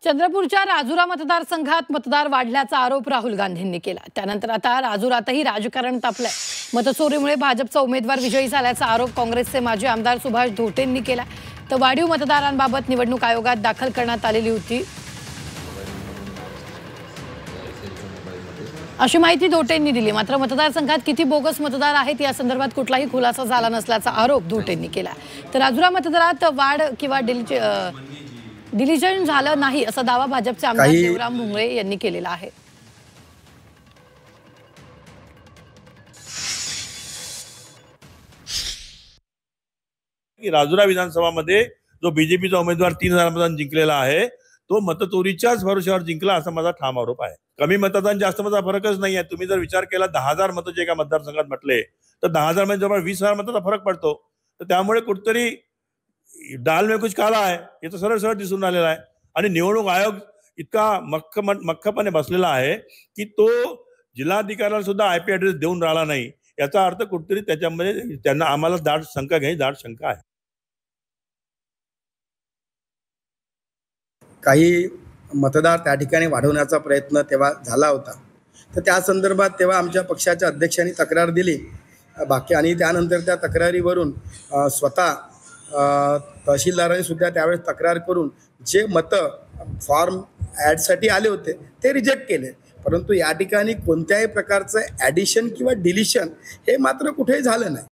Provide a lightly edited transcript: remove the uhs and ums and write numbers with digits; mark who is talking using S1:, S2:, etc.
S1: चंद्रपूरच्या राजुरा मतदारसंघात मतदार वाढल्याचा आरोप राहुल गांधींनी केला। त्यानंतर आता राजुरातही राजकारण तापलंय। मतचोरीमुळे भाजपचा उमेदवार विजयी झाल्याचा आरोप काँग्रेसचे माजी आमदार सुभाष धोटेंनी केला। तर वाढीव मतदारांबाबत निवडणूक आयोगात दाखल करण्यात आलेली होती अशी माहिती धोटेंनी दिली। मात्र मतदारसंघात किती बोगस मतदार आहेत या संदर्भात कुठलाही खुलासा झाला नसल्याचा आरोप धोटेंनी केला। तर राजुरा मतदारात वाढ किंवा डिलिजन झालं नाही असा दावा भाजपचे आमदार देवराम भुमरे यांनी केलेला आहे।
S2: राजुरा विधानसभा मध्ये जो बीजेपीचा उमेदवार 3000 मतदान जिंकलेला आहे तो मतचोरीच्याच भरोश्यावर जिंकला असा माझा ठाम आरोप आहे। कमी मतदान जास्त मताचा फरकच नाही आहे। तुम्ही जर विचार केला 10,000 मतं जे एका मतदारसंघात म्हटले तर 10,000 मध्ये जवळ 20,000 मताचा फरक पडतो। तर त्यामुळे कुठतरी डाल में कुछ काला आहे हे तर सरळ सरळ दिसून आलेला आहे। आणि निवडणूक आयोग इतका मक्खपणे बसलेला आहे की तो जिल्हाधिकाऱ्याला सुद्धा आयपी ॲड्रेस देऊन राहिला नाही। याचा अर्थ कुठतरी त्याच्यामध्ये त्यांना आम्हाला दाट शंका आहे।
S3: काही मतदार त्या ठिकाणी वाढवण्याचा प्रयत्न तेव्हा झाला होता। तर त्या संदर्भात तेव्हा आमच्या पक्षाच्या अध्यक्षांनी तक्रार दिली बाकी आणि त्यानंतर त्या तक्रारीवरून स्वतः तहसीलदारांनी सुद्धा त्यावेळेस तक्रार करून जे मतं फॉर्म ॲडसाठी आले होते ते रिजेक्ट केले। परंतु या ठिकाणी कोणत्याही प्रकारचं ॲडिशन किंवा डिलिशन हे मात्र कुठेही झालं नाही।